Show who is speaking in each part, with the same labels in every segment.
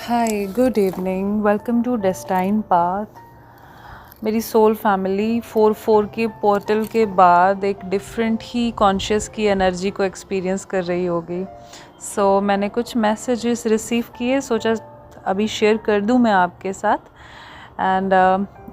Speaker 1: Hi, good evening, welcome to Destine Path. मेरी soul family 4-4 के portal के बाद एक डिफरेंट ही कॉन्शियस की एनर्जी को एक्सपीरियंस कर रही होगी। मैंने कुछ मैसेजेस रिसीव किए, सोचा अभी शेयर कर दूं मैं आपके साथ। एंड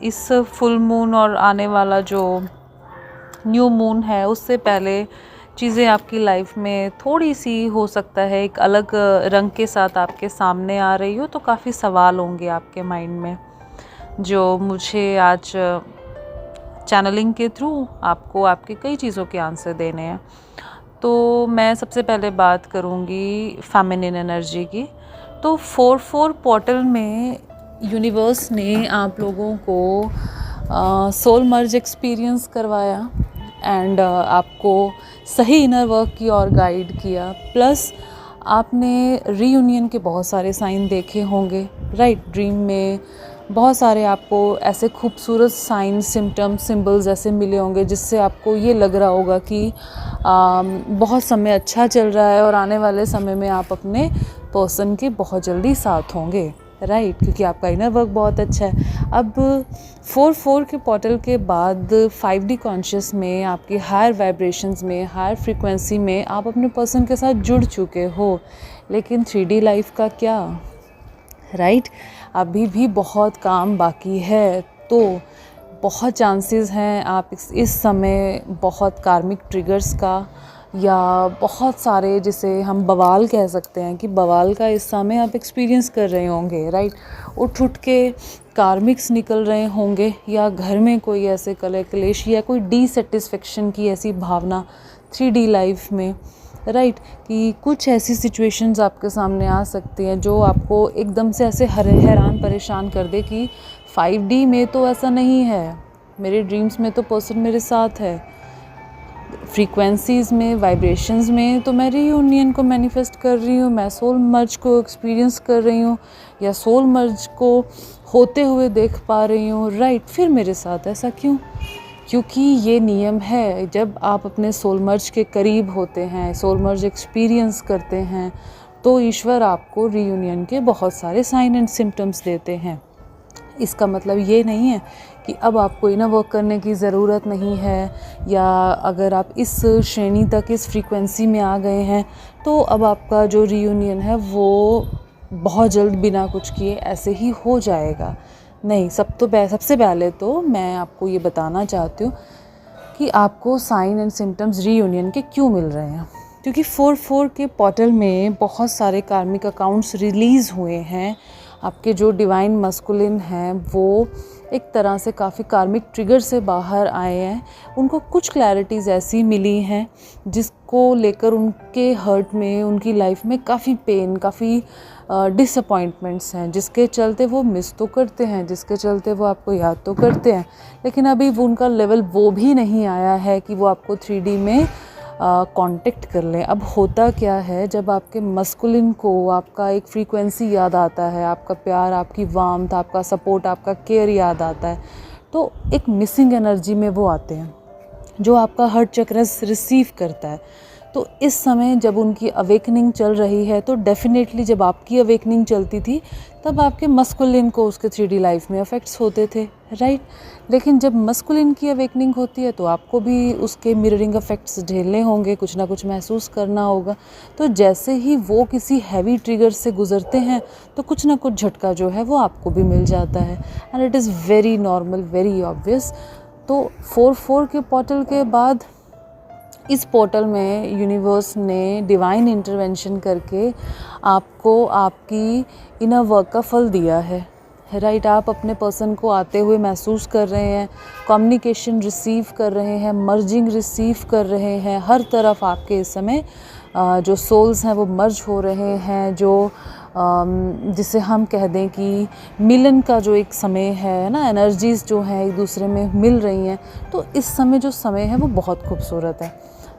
Speaker 1: इस फुल मून और आने वाला जो न्यू मून है उससे पहले चीज़ें आपकी लाइफ में थोड़ी सी हो सकता है एक अलग रंग के साथ आपके सामने आ रही हो, तो काफ़ी सवाल होंगे आपके माइंड में जो मुझे आज चैनलिंग के थ्रू आपको आपके कई चीज़ों के आंसर देने हैं। तो मैं सबसे पहले बात करूँगी फेमिनिन एनर्जी की। तो 4-4 पोर्टल में यूनिवर्स ने आप लोगों को सोल मर्ज एक्सपीरियंस करवाया एंड आपको सही इनर वर्क की और गाइड किया। प्लस आपने रीयूनियन के बहुत सारे साइन देखे होंगे, राइट। ड्रीम में बहुत सारे आपको ऐसे खूबसूरत साइन, सिम्टम्स, सिंबल्स ऐसे मिले होंगे जिससे आपको ये लग रहा होगा कि बहुत समय अच्छा चल रहा है और आने वाले समय में आप अपने पर्सन के बहुत जल्दी साथ होंगे, राइट, क्योंकि आपका इनर वर्क बहुत अच्छा है। अब 4-4 के पोर्टल के बाद 5D कॉन्शियस में, आपकी हायर वाइब्रेशंस में, हायर फ्रीक्वेंसी में आप अपने पर्सन के साथ जुड़ चुके हो। लेकिन 3D लाइफ का क्या, राइट, अभी भी बहुत काम बाकी है। तो बहुत चांसेस हैं आप इस समय बहुत कार्मिक ट्रिगर्स का या बहुत सारे, जिसे हम बवाल कह सकते हैं कि बवाल का इस समय आप एक्सपीरियंस कर रहे होंगे, राइट। उठ के कार्मिक्स निकल रहे होंगे या घर में कोई ऐसे कलेश या कोई डिसैटिस्फैक्शन की ऐसी भावना 3D लाइफ में, राइट, कि कुछ ऐसी सिचुएशंस आपके सामने आ सकती हैं जो आपको एकदम से ऐसे हैरान परेशान कर दे कि 5D में तो ऐसा नहीं है, मेरे ड्रीम्स में तो पर्सन मेरे साथ है, फ्रीक्वेंसीज़ में, वाइब्रेशंस में तो मैं रीयूनियन को मैनिफेस्ट कर रही हूँ, मैं सोल मर्ज को एक्सपीरियंस कर रही हूँ या सोल मर्ज को होते हुए देख पा रही हूँ, राइट। फिर मेरे साथ ऐसा क्यों? क्योंकि ये नियम है, जब आप अपने सोल मर्ज के करीब होते हैं, सोल मर्ज एक्सपीरियंस करते हैं, तो ईश्वर आपको रीयूनियन के बहुत सारे साइन एंड सिम्टम्स देते हैं। इसका मतलब ये नहीं है कि अब आपको इनर वर्क करने की ज़रूरत नहीं है, या अगर आप इस श्रेणी तक, इस फ्रीक्वेंसी में आ गए हैं तो अब आपका जो रीयूनियन है वो बहुत जल्द बिना कुछ किए ऐसे ही हो जाएगा। नहीं, सबसे पहले तो मैं आपको ये बताना चाहती हूँ कि आपको साइन एंड सिम्टम्स रीयूनियन के क्यों मिल रहे हैं। क्योंकि 4-4 के पोर्टल में बहुत सारे कार्मिक अकाउंट्स रिलीज़ हुए हैं। आपके जो डिवाइन मस्कुलिन हैं वो एक तरह से काफ़ी कार्मिक ट्रिगर से बाहर आए हैं। उनको कुछ क्लैरिटीज़ ऐसी मिली हैं जिसको लेकर उनके हर्ट में, उनकी लाइफ में काफ़ी पेन, काफ़ी डिसअपॉइंटमेंट्स हैं, जिसके चलते वो मिस तो करते हैं, जिसके चलते वो आपको याद तो करते हैं, लेकिन अभी वो उनका लेवल वो भी नहीं आया है कि वो आपको 3D में कांटेक्ट कर लें। अब होता क्या है, जब आपके मस्कुलिन को आपका एक फ्रीक्वेंसी याद आता है, आपका प्यार, आपकी वार्मथ, आपका सपोर्ट, आपका केयर याद आता है, तो एक मिसिंग एनर्जी में वो आते हैं जो आपका हर्ट चक्र रिसीव करता है। तो इस समय जब उनकी अवेकनिंग चल रही है, तो डेफिनेटली जब आपकी अवेकनिंग चलती थी तब आपके मस्कुलिन को उसके 3D लाइफ में इफ़ेक्ट्स होते थे, राइट। लेकिन जब मस्कुलिन की अवेकनिंग होती है तो आपको भी उसके मिररिंग इफ़ेक्ट्स झेलने होंगे, कुछ ना कुछ महसूस करना होगा। तो जैसे ही वो किसी हैवी ट्रिगर से गुजरते हैं तो कुछ ना कुछ झटका जो है वो आपको भी मिल जाता है, and it is very normal, very obvious. तो 4-4 के पोर्टल के बाद इस पोर्टल में यूनिवर्स ने डिवाइन इंटरवेंशन करके आपको आपकी इनर वर्क का फल दिया है, राइट। आप अपने पर्सन को आते हुए महसूस कर रहे हैं, कम्युनिकेशन रिसीव कर रहे हैं, मर्जिंग रिसीव कर रहे हैं। हर तरफ आपके इस समय जो सोल्स हैं वो मर्ज हो रहे हैं, जो जिसे हम कह दें कि मिलन का जो एक समय है ना, एनर्जीज़ जो हैं एक दूसरे में मिल रही हैं। तो इस समय जो समय है वो बहुत खूबसूरत है,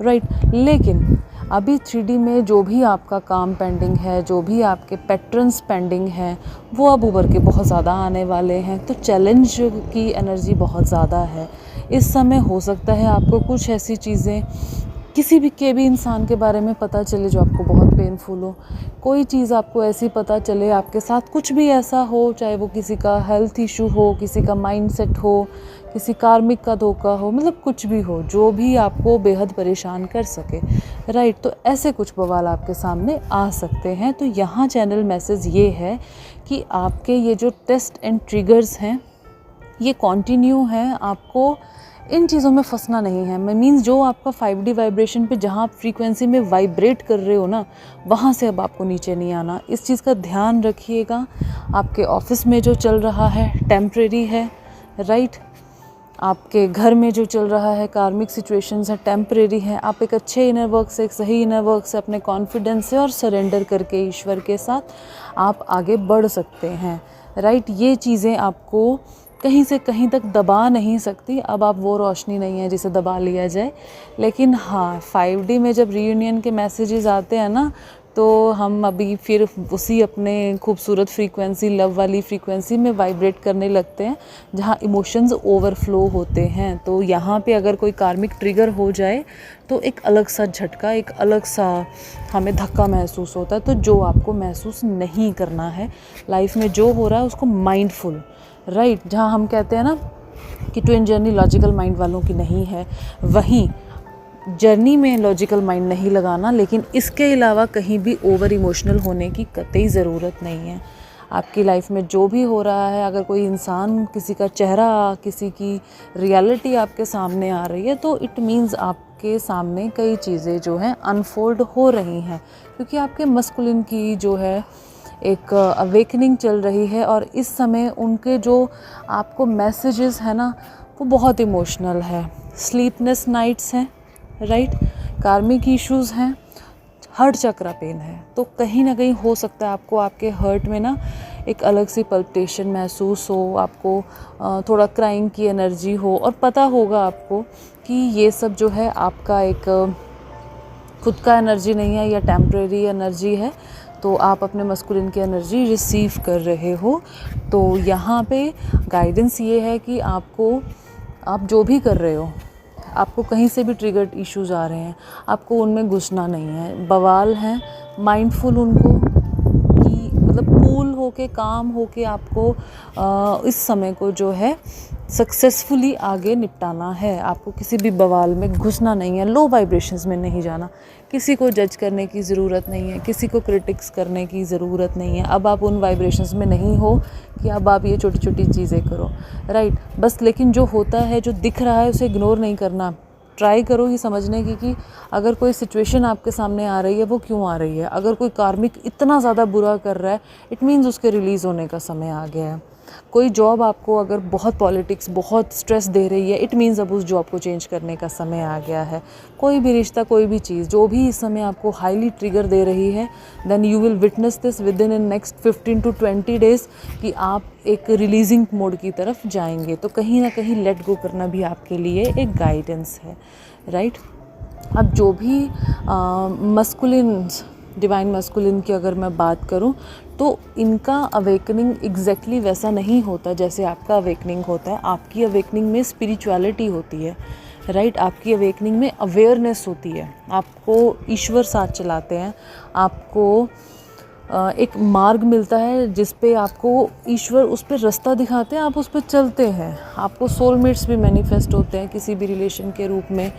Speaker 1: राइट। लेकिन अभी 3D में जो भी आपका काम पेंडिंग है, जो भी आपके पैटर्न्स पेंडिंग हैं, वो अब उभर के बहुत ज़्यादा आने वाले हैं। तो चैलेंज की एनर्जी बहुत ज़्यादा है इस समय। हो सकता है आपको कुछ ऐसी चीज़ें किसी भी के भी इंसान के बारे में पता चले जो आपको बहुत पेनफुल हो, कोई चीज़ आपको ऐसी पता चले, आपके साथ कुछ भी ऐसा हो, चाहे वो किसी का हेल्थ इशू हो, किसी का माइंडसेट हो, किसी कार्मिक का धोखा हो, मतलब कुछ भी हो जो भी आपको बेहद परेशान कर सके, राइट। तो ऐसे कुछ बवाल आपके सामने आ सकते हैं। तो यहाँ चैनल मैसेज ये है कि आपके ये जो टेस्ट एंड ट्रिगर्स हैं ये कंटिन्यू हैं, आपको इन चीज़ों में फंसना नहीं है। मीन्स जो आपका 5D वाइब्रेशन पे जहाँ आप फ्रीक्वेंसी में वाइब्रेट कर रहे हो ना, वहाँ से अब आपको नीचे नहीं आना। इस चीज़ का ध्यान रखिएगा। आपके ऑफिस में जो चल रहा है टेम्परेरी है, राइट। आपके घर में जो चल रहा है कार्मिक सिचुएशंस है टेम्परेरी है। आप एक अच्छे इनर वर्क से, एक सही इनर वर्क से, अपने कॉन्फिडेंस से और सरेंडर करके ईश्वर के साथ आप आगे बढ़ सकते हैं, राइट। ये चीज़ें आपको कहीं से कहीं तक दबा नहीं सकती। अब आप वो रोशनी नहीं है जिसे दबा लिया जाए। लेकिन हाँ, 5D में जब रीयूनियन के मैसेजेस आते हैं ना, तो हम अभी फिर उसी अपने खूबसूरत फ्रीक्वेंसी, लव वाली फ्रीक्वेंसी में वाइब्रेट करने लगते हैं जहाँ इमोशंस ओवरफ्लो होते हैं। तो यहाँ पे अगर कोई कार्मिक ट्रिगर हो जाए तो एक अलग सा झटका, एक अलग सा हमें धक्का महसूस होता है। तो जो आपको महसूस नहीं करना है लाइफ में, जो हो रहा है उसको माइंडफुल, राइट। जहाँ हम कहते हैं ना कि ट्विन जर्नी लॉजिकल माइंड वालों की नहीं है, वहीं जर्नी में लॉजिकल माइंड नहीं लगाना। लेकिन इसके अलावा कहीं भी ओवर इमोशनल होने की कतई ज़रूरत नहीं है। आपकी लाइफ में जो भी हो रहा है, अगर कोई इंसान, किसी का चेहरा, किसी की रियलिटी आपके सामने आ रही है, तो इट मीन्स आपके सामने कई चीज़ें जो हैं अनफोल्ड हो रही हैं, क्योंकि आपके मस्कुलिन की जो है एक अवेकनिंग चल रही है। और इस समय उनके जो आपको मैसेजेस है ना, वो बहुत इमोशनल है। स्लीपलेस नाइट्स हैं, राइट, कार्मिक इश्यूज़ हैं, हर्ट चक्रा पेन है। तो कहीं ना कहीं हो सकता है आपको आपके हर्ट में ना एक अलग सी पल्पिटेशन महसूस हो, आपको थोड़ा क्राइंग की एनर्जी हो, और पता होगा आपको कि ये सब जो है आपका एक खुद का एनर्जी नहीं है या टेम्परेरी एनर्जी है। तो आप अपने मस्कुलिन की एनर्जी रिसीव कर रहे हो। तो यहाँ पे गाइडेंस ये है कि आपको, आप जो भी कर रहे हो, आपको कहीं से भी ट्रिगर्ड इश्यूज आ रहे हैं, आपको उनमें घुसना नहीं है। बवाल हैं, माइंडफुल उनको, कि मतलब कूल होके, काम होके आपको इस समय को जो है सक्सेसफुली आगे निपटाना है। आपको किसी भी बवाल में घुसना नहीं है, लो वाइब्रेशंस में नहीं जाना। किसी को जज करने की ज़रूरत नहीं है, किसी को क्रिटिक्स करने की ज़रूरत नहीं है। अब आप उन वाइब्रेशंस में नहीं हो कि अब आप ये छोटी छोटी चीज़ें करो, राइट। बस लेकिन जो होता है, जो दिख रहा है, उसे इग्नोर नहीं करना। ट्राई करो ये समझने की कि अगर कोई सिचुएशन आपके सामने आ रही है, वो क्यों आ रही है। अगर कोई कार्मिक इतना ज़्यादा बुरा कर रहा है, इट मीन्स उसके रिलीज़ होने का समय आ गया है। कोई जॉब आपको अगर बहुत पॉलिटिक्स, बहुत स्ट्रेस दे रही है, इट मीन्स अब उस जॉब को चेंज करने का समय आ गया है। कोई भी रिश्ता, कोई भी चीज़ जो भी इस समय आपको हाईली ट्रिगर दे रही है, then you will witness this within next 15 to 20 days कि आप एक रिलीजिंग मोड की तरफ जाएंगे। तो कहीं ना कहीं लेट गो करना भी आपके लिए एक गाइडेंस है, राइट। अब जो भी मस्कुलिन, डिवाइन मस्कुलिन की अगर मैं बात करूं, तो इनका अवेकनिंग एग्जैक्टली वैसा नहीं होता जैसे आपका अवेकनिंग होता है। आपकी अवेकनिंग में स्पिरिचुअलिटी होती है, राइट। आपकी अवेकनिंग में अवेयरनेस होती है, आपको ईश्वर साथ चलाते हैं, आपको एक मार्ग मिलता है जिस पे आपको ईश्वर उस पर रास्ता दिखाते हैं, आप उस पर चलते हैं। आपको सोलमेट्स भी मैनिफेस्ट होते हैं किसी भी रिलेशन के रूप में,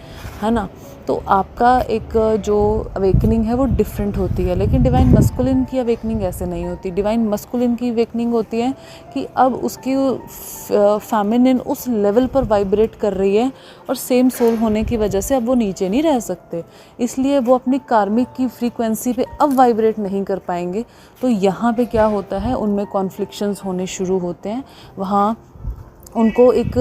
Speaker 1: है ना। तो आपका एक जो अवेकनिंग है वो डिफरेंट होती है। लेकिन डिवाइन मस्कुलिन की अवेकनिंग ऐसे नहीं होती। डिवाइन मस्कुलिन की अवेकनिंग होती है कि अब उसकी फेमिनिन उस लेवल पर वाइब्रेट कर रही है, और सेम सोल होने की वजह से अब वो नीचे नहीं रह सकते, इसलिए वो अपनी कार्मिक की फ्रीक्वेंसी पे अब वाइब्रेट नहीं कर पाएंगे। तो यहाँ पे क्या होता है, उनमें कॉन्फ्लिक्शंस होने शुरू होते हैं। वहाँ उनको एक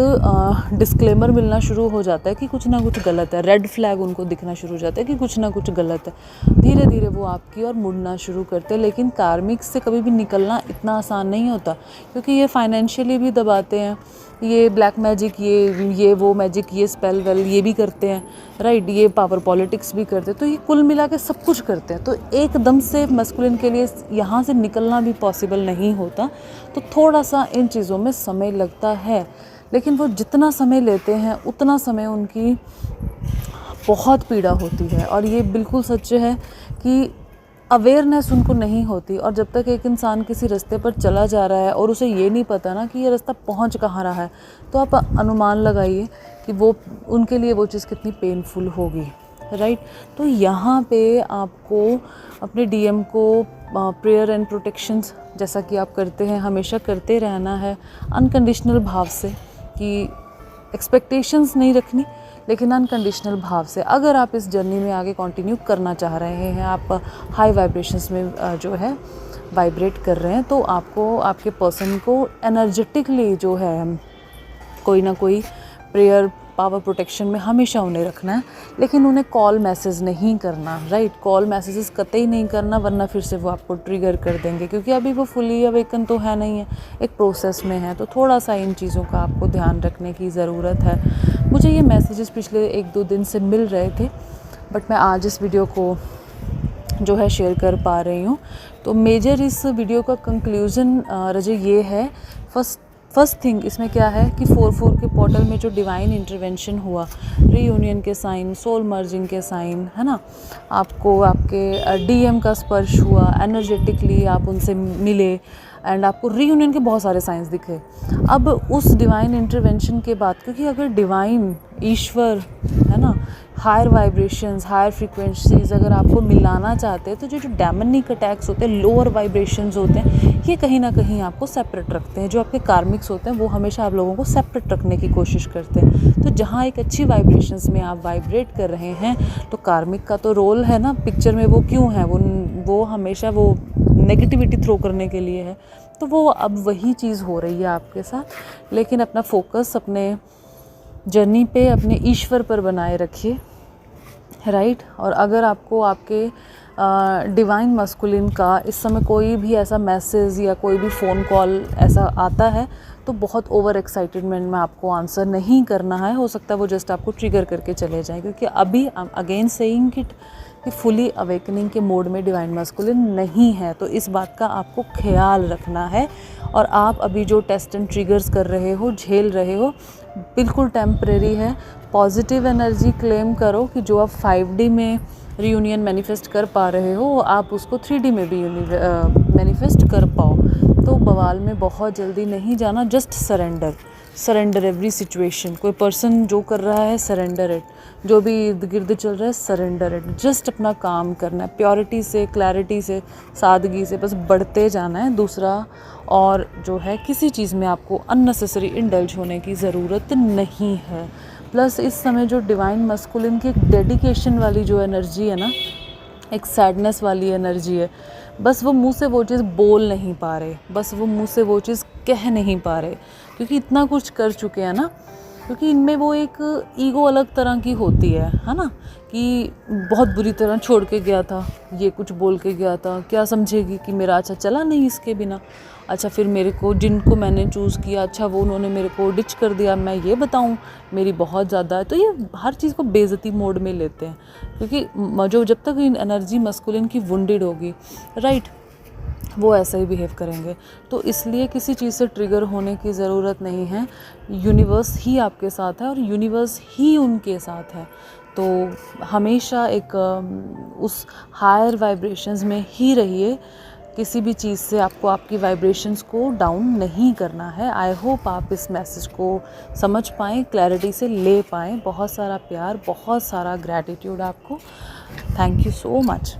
Speaker 1: डिस्क्लेमर मिलना शुरू हो जाता है कि कुछ ना कुछ गलत है। रेड फ्लैग उनको दिखना शुरू हो जाता है कि कुछ ना कुछ गलत है। धीरे धीरे वो आपकी ओर मुड़ना शुरू करते हैं। लेकिन कार्मिक से कभी भी निकलना इतना आसान नहीं होता, क्योंकि ये फाइनेंशियली भी दबाते हैं, ये ब्लैक मैजिक, ये वो मैजिक, ये स्पेल वेल ये भी करते हैं, राइट। ये पावर पॉलिटिक्स भी करते हैं। तो ये कुल मिला के सब कुछ करते हैं। तो एकदम से मस्कुलिन के लिए यहाँ से निकलना भी पॉसिबल नहीं होता। तो थोड़ा सा इन चीज़ों में समय लगता है, लेकिन वो जितना समय लेते हैं उतना समय उनकी बहुत पीड़ा होती है। और ये बिल्कुल सच है कि अवेयरनेस उनको नहीं होती, और जब तक एक इंसान किसी रास्ते पर चला जा रहा है और उसे ये नहीं पता ना कि ये रास्ता पहुंच कहाँ रहा है, तो आप अनुमान लगाइए कि वो उनके लिए वो चीज़ कितनी पेनफुल होगी, राइट। तो यहाँ पे आपको अपने डीएम को प्रेयर एंड प्रोटेक्शंस जैसा कि आप करते हैं हमेशा करते रहना है, अनकंडीशनल भाव से, कि एक्सपेक्टेशंस नहीं रखनी, लेकिन अनकंडीशनल भाव से। अगर आप इस जर्नी में आगे कंटिन्यू करना चाह रहे हैं, आप हाई वाइब्रेशंस में जो है वाइब्रेट कर रहे हैं, तो आपको आपके पर्सन को एनर्जेटिकली जो है कोई ना कोई प्रेयर पावर प्रोटेक्शन में हमेशा उन्हें रखना है, लेकिन उन्हें कॉल मैसेज नहीं करना, राइट। कॉल मैसेजेस कतई नहीं करना, वरना फिर से वो आपको ट्रिगर कर देंगे, क्योंकि अभी वो फुली अवेकन तो है नहीं है, एक प्रोसेस में है। तो थोड़ा सा इन चीज़ों का आपको ध्यान रखने की ज़रूरत है। मुझे ये मैसेजेस पिछले 1-2 दिन से मिल रहे थे, बट मैं आज इस वीडियो को जो है शेयर कर पा रही हूँ। तो मेजर इस वीडियो का कंक्लूज़न रजे ये है, फर्स्ट थिंग इसमें क्या है कि 4-4 के पोर्टल में जो डिवाइन इंटरवेंशन हुआ, रीयूनियन के साइन, सोल मर्जिंग के साइन, है ना, आपको आपके डीएम का स्पर्श हुआ, एनर्जेटिकली आप उनसे मिले, एंड आपको रीयूनियन के बहुत सारे साइंस दिखे। अब उस डिवाइन इंटरवेंशन के बाद, क्योंकि अगर डिवाइन ईश्वर है ना, हायर वाइब्रेशंस, हायर फ्रीक्वेंसीज अगर आपको मिलाना चाहते हैं, तो जो डेमनिक अटैक्स होते हैं, लोअर वाइब्रेशंस होते हैं, ये कहीं ना कहीं आपको सेपरेट रखते हैं। जो आपके कार्मिक्स होते हैं वो हमेशा आप लोगों को सेपरेट रखने की कोशिश करते हैं। तो जहाँ एक अच्छी वाइब्रेशंस में आप वाइब्रेट कर रहे हैं, तो कार्मिक का तो रोल है ना पिक्चर में, वो क्यों है, वो हमेशा वो नेगेटिविटी थ्रो करने के लिए है। तो वो अब वही चीज़ हो रही है आपके साथ, लेकिन अपना फोकस अपने जर्नी पे अपने ईश्वर पर बनाए रखिए, राइट। और अगर आपको आपके डिवाइन मस्कुलिन का इस समय कोई भी ऐसा मैसेज या कोई भी फ़ोन कॉल ऐसा आता है, तो बहुत ओवर एक्साइटेडमेंट में आपको आंसर नहीं करना है। हो सकता है वो जस्ट आपको ट्रिगर करके चले जाए, क्योंकि अभी अगेन सेइंग कि फुली अवेकनिंग के मोड में डिवाइन मस्कुलिन नहीं है। तो इस बात का आपको ख्याल रखना है। और आप अभी जो टेस्ट एंड ट्रिगर्स कर रहे हो, झेल रहे हो, बिल्कुल टेम्परेरी है। पॉजिटिव एनर्जी क्लेम करो कि जो आप 5D में रीयूनियन मैनिफेस्ट कर पा रहे हो, आप उसको 3D में भी मैनिफेस्ट कर पाओ। तो बवाल में बहुत जल्दी नहीं जाना, जस्ट सरेंडर एवरी सिचुएशन। कोई पर्सन जो कर रहा है, सरेंडर इट। जो भी इर्द गिर्द चल रहा है, सरेंडर इट। जस्ट अपना काम करना है, प्योरिटी से, क्लैरिटी से, सादगी से, बस बढ़ते जाना है। दूसरा, और जो है किसी चीज़ में आपको अननेसेसरी इंडल्ज होने की ज़रूरत नहीं है। प्लस इस समय जो डिवाइन मस्कुलिन की एक डेडिकेशन वाली जो एनर्जी है ना, एक सैडनेस वाली एनर्जी है, बस वो मुंह से वो चीज़ बोल नहीं पा रहे, बस वो मुंह से वो चीज़ कह नहीं पा रहे, क्योंकि इतना कुछ कर चुके हैं ना। क्योंकि इनमें वो एक ईगो अलग तरह की होती है ना, कि बहुत बुरी तरह छोड़ के गया था, ये कुछ बोल के गया था, क्या समझेगी कि मेरा अच्छा चला नहीं इसके बिना। अच्छा, फिर मेरे को जिनको मैंने चूज़ किया, अच्छा वो उन्होंने मेरे को डिच कर दिया, मैं ये बताऊं मेरी बहुत ज़्यादा है। तो ये हर चीज़ को बेइज्जती मोड में लेते हैं, क्योंकि जो जब तक एनर्जी मस्कुलिन की वुंडेड होगी, राइट, वो ऐसा ही बिहेव करेंगे। तो इसलिए किसी चीज़ से ट्रिगर होने की ज़रूरत नहीं है। यूनिवर्स ही आपके साथ है और यूनिवर्स ही उनके साथ है। तो हमेशा एक उस हायर वाइब्रेशंस में ही रहिए। किसी भी चीज़ से आपको आपकी वाइब्रेशंस को डाउन नहीं करना है। आई होप आप इस मैसेज को समझ पाएँ, क्लैरिटी से ले पाएँ। बहुत सारा प्यार, बहुत सारा ग्रैटिट्यूड आपको। Thank you so much.